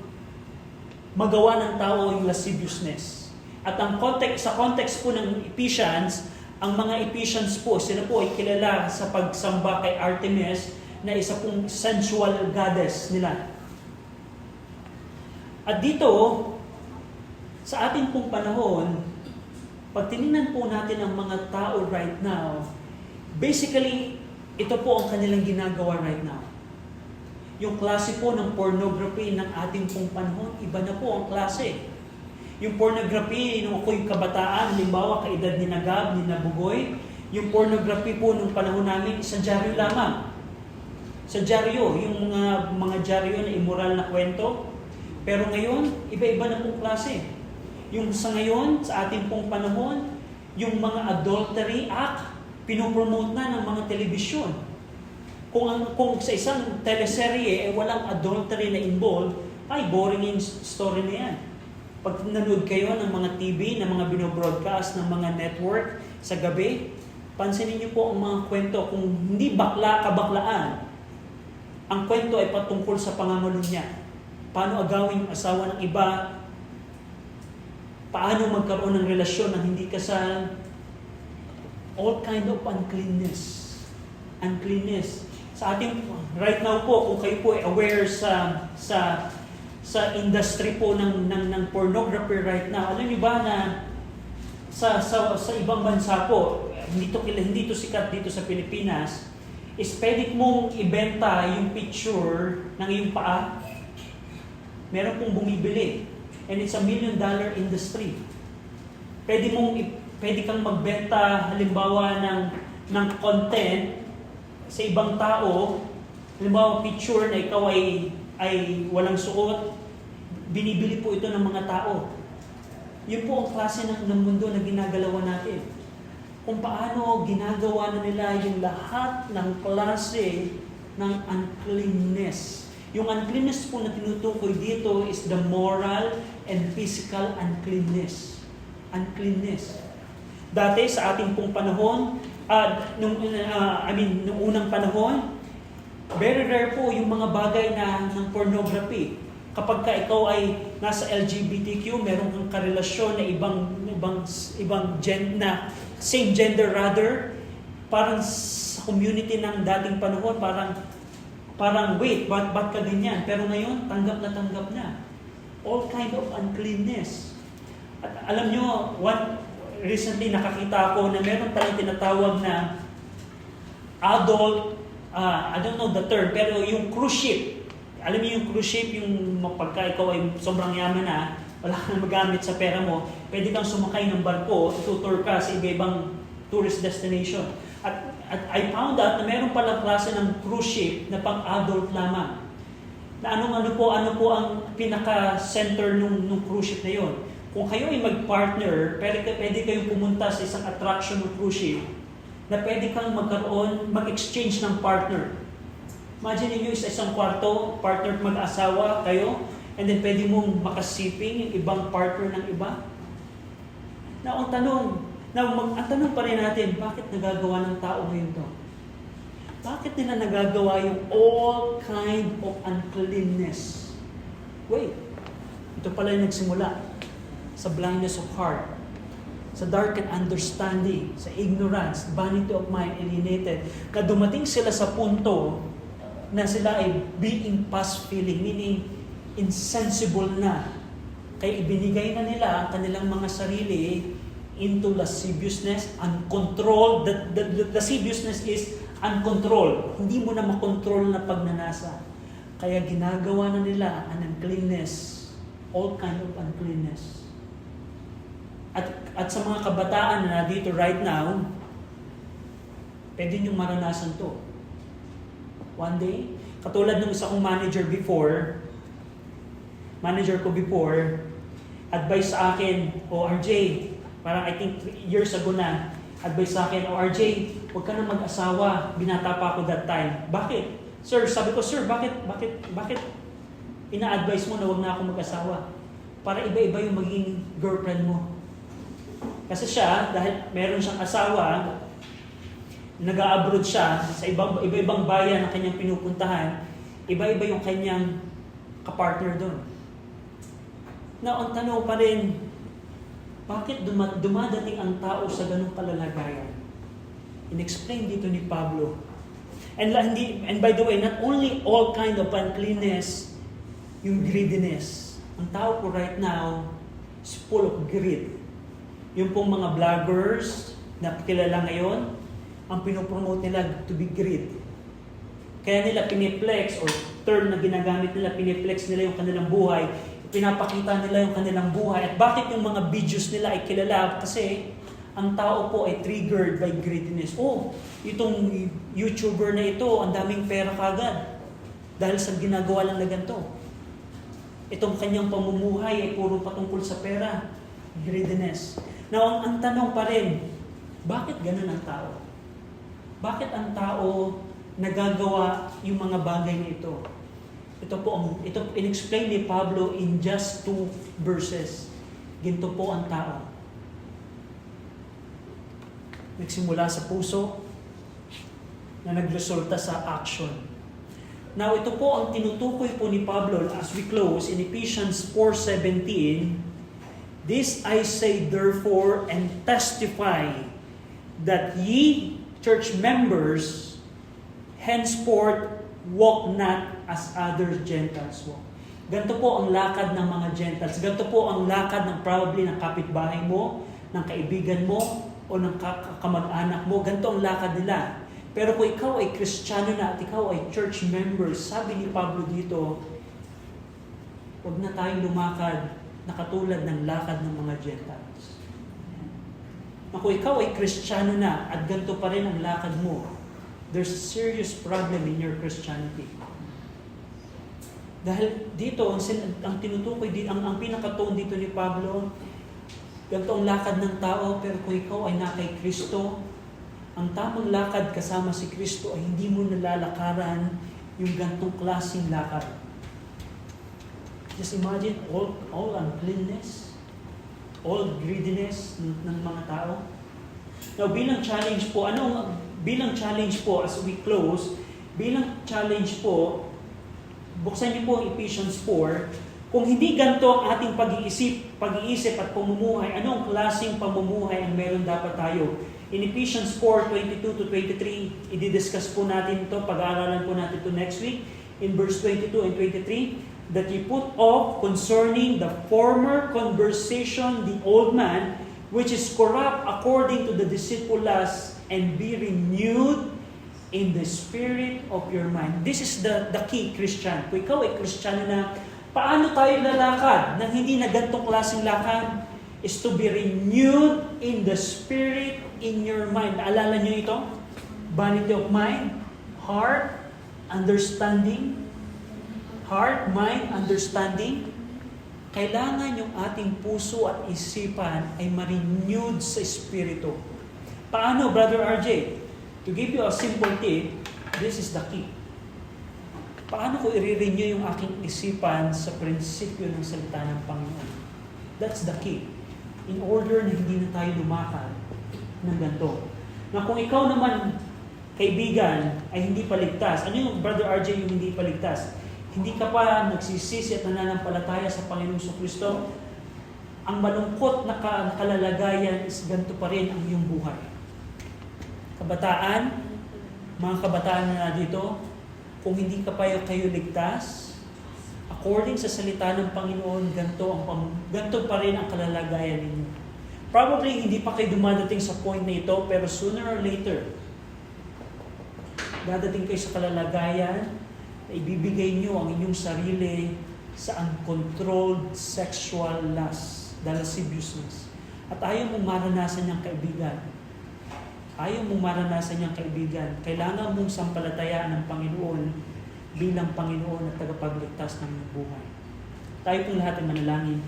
magawa ng tao yung lasciviousness. At sa context po ng Ephesians, ang mga Ephesians po, sila po ay kilala sa pagsamba kay Artemis na isa pong sensual goddess nila. At dito, sa ating pong panahon, pag tinignan po natin ang mga tao right now, basically, ito po ang kanilang ginagawa right now. Yung klase po ng pornography ng ating pong panahon, iba na po ang klase. Yung pornography nung ako'y kabataan, halimbawa kaedad ni Nagab, ni Nabugoy, yung pornography po nung panahon namin, sa dyaryo lamang. Sa dyaryo, yung mga dyaryo na immoral na kwento. Pero ngayon, iba-iba na pong klase. Yung sa ngayon, sa ating pong panahon, yung mga adultery act, pinopromote na ng mga telebisyon. Kung sa isang teleserye, walang adultery na involved, ay boring yung story na yan. Pag nanood kayo ng mga TV, ng mga binobroadcast, ng mga network sa gabi, pansinin niyo po ang mga kwento. Kung hindi bakla kabaklaan, ang kwento ay patungkol sa pangangalunya niya. Paano agawin yung asawa ng iba, paano magkaroon ng relasyon na hindi kasal, all kind of uncleanness. Uncleanness. Sa ating, right now po, kung kayo po ay aware sa industry po ng pornography right now, alam niyo ba na sa ibang bansa po, hindi to sikat dito sa Pilipinas, is pwede mong ibenta yung picture ng iyong paa. Meron pong bumibili. And it's $1 million industry. Pwede kang magbenta halimbawa ng content sa ibang tao, halimbawa picture na ikaw ay walang suot, binibili po ito ng mga tao. Yun po ang klase ng mundo na ginagalawan natin. Kung paano ginagawa na nila yung lahat ng klase ng uncleanness. Yung uncleanness po na tinutukoy dito is the moral and physical uncleanness. Uncleanness. Dati sa ating pong panahon, nung unang panahon, very rare po yung mga bagay ng pornography. Kapag ka ikaw ay nasa LGBTQ, meron kang karelasyon na ibang na same gender rather, parang sa community ng dating panahon, parang wait, ba't ka ganyan? Pero ngayon, tanggap na. All kind of uncleanness. At alam nyo, recently nakakita ako na meron talang tinatawag na adult, I don't know the term, pero yung cruise ship. Alam niyo yung cruise ship, yung pagka ikaw ay sobrang yaman na, wala kang magamit sa pera mo, pwede kang sumakay ng barko, tutur ka sa iba-ibang tourist destination. At I found out na meron palang klase ng cruise ship na pang-adult lamang. Na ano po ang pinaka-center nung cruise ship na yon. Kung kayo ay mag-partner, pwede kayong pumunta sa isang attraction ng cruise ship na pwede kang mag-exchange ng partner. Imagine niyo sa isang kwarto, partner mag-asawa kayo, and then pwede mong makasiping yung ibang partner ng iba. Ang tanong pa rin natin, bakit nagagawa ng tao ngayon to? Bakit nila nagagawa yung all kind of uncleanness? Wait, ito pala yung nagsimula sa blindness of heart, sa darkened understanding, sa ignorance, vanity of mind, alienated, na dumating sila sa punto na sila ay being past feeling, meaning insensible na. Kaya ibinigay na nila ang kanilang mga sarili into lasciviousness, uncontrolled. The lasciviousness is uncontrolled. Hindi mo na makontrol na pagnanasa. Kaya ginagawa na nila ang uncleanness, all kind of uncleanness. At sa mga kabataan na dito right now, pwede niyong maranasan to. One day, katulad ng isa kong manager ko before, advice sa akin, RJ, parang I think 3 years ago na, advice sa akin, RJ, huwag ka na mag-asawa, binata pa ako that time. Bakit? Sir, sabi ko, sir, bakit ina-advise mo na huwag na ako mag-asawa para iba-iba yung maging girlfriend mo. Kasi siya, dahil meron siyang asawa, nag-a-abroad siya sa iba-ibang bayan na kanyang pinupuntahan, iba-iba yung kanyang kapartner doon. Na ang tanong pa rin, bakit dumadating ang tao sa ganung kalalagayan? In-explain dito ni Pablo. And by the way, not only all kind of uncleanness, yung greediness. Ang tao po right now is full of greed. Yung pong mga vloggers na kilala ngayon, ang pinopromote nila to be greed. Kaya nila piniplex, or term na ginagamit nila, piniplex nila yung kanilang buhay, pinapakita nila yung kanilang buhay. At bakit yung mga videos nila ay kilala? Kasi ang tao po ay triggered by greediness. Oh, itong YouTuber na ito, ang daming pera kagad. Dahil sa ginagawa lang na ganito. Itong kanyang pamumuhay ay puro patungkol sa pera. Greediness. Now, ang tanong pa rin, bakit ganun ang tao? Bakit ang tao nagagawa yung mga bagay na ito? Ito in-explain ni Pablo in just 2 verses. Ginto po ang tao. Nagsimula sa puso na nagresulta sa action. Now, ito po ang tinutukoy po ni Pablo as we close in Ephesians 4:17. This I say therefore and testify that ye, church members, henceforth walk not as other Gentiles walk. Ganito po ang lakad ng mga Gentiles. Ganito po ang lakad ng probably ng kapitbahay mo, ng kaibigan mo, o ng kamag-anak mo. Ganito ang lakad nila. Pero kung ikaw ay Kristiyano na at ikaw ay church member, sabi ni Pablo dito, huwag na tayong lumakad na katulad ng lakad ng mga Gentiles. Kung ikaw ay Kristiyano na at ganito pa rin ang lakad mo, there's a serious problem in your Christianity. Dahil dito, ang tinutukoy dito, ang pinaka-tone dito ni Pablo, ganito ang lakad ng tao, pero kung ikaw ay na kay Kristo, ang tamang lakad kasama si Kristo ay hindi mo nalalakaran yung gantong klaseng lakad. Just imagine all uncleanness, all greediness ng mga tao. Now, bilang challenge po as we close, bilang challenge po, buksan niyo po ang Ephesians 4. Kung hindi ganito ang ating pag-iisip at pamumuhay, anong klaseng pamumuhay ang meron dapat tayo? In Ephesians 4:22-23, i-discuss po natin ito, pag-aaralan po natin ito next week. In verse 22 and 23, that ye put off concerning the former conversation the old man, which is corrupt according to the deceitful lust, and be renewed in the spirit of your mind. This is the key, Christian. Kung ikaw ay Kristiyano na, paano tayo lalakad nang hindi na ganitong klaseng lakad? Is to be renewed in the spirit in your mind. Naalala nyo ito? Vanity of mind, heart, understanding. Heart, mind, understanding. Kailangan yung ating puso at isipan ay ma-renewed sa espiritu. Paano, Brother RJ? To give you a simple tip, this is the key. Paano ko i-renew yung aking isipan sa prinsipyo ng salita ng Panginoon? That's the key. In order na hindi na tayo lumakad ng ganito. Na kung ikaw naman, kaibigan, ay hindi paligtas, ano yung Brother RJ yung hindi paligtas? Hindi ka pa nagsisisi at nananampalataya sa Panginoong Kristo, ang malungkot na kalalagayan is ganito pa rin ang iyong buhay. Kabataan, mga kabataan na dito, kung hindi ka pa kayo ligtas, according sa salita ng Panginoon, ganito pa rin ang kalalagayan ninyo. Probably hindi pa kayo dumadating sa point na ito, pero sooner or later, dadating kayo sa kalalagayan na ibibigay nyo ang inyong sarili sa uncontrolled sexual lust, the lasciviousness. At ayaw mong maranasan niyang kaibigan. Kailangan mong sampalatayaan ng Panginoon bilang Panginoon at tagapagligtas ng iyong buhay. Tayo pong lahat ay manalangin.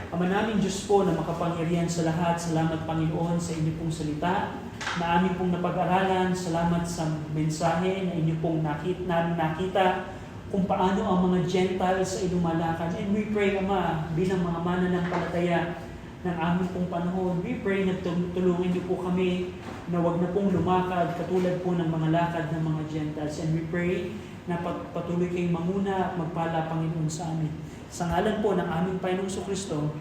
Ama namin Diyos po na makapangyarihan sa lahat, salamat Panginoon sa inyo pong salita na amin pong napag-aralan. Salamat sa mensahe na inyo pong nakita kung paano ang mga Gentiles ay lumalakad. And we pray, Ama, bilang mga mananampalataya ng aming pong panahon, we pray na tulungan niyo po kami na wag na pong lumakad katulad po ng mga lakad ng mga Gentiles. And we pray na patuloy kayong manguna at magpala, Panginoon, sa amin. Sa ngalan po ng aming Panginoong Kristo,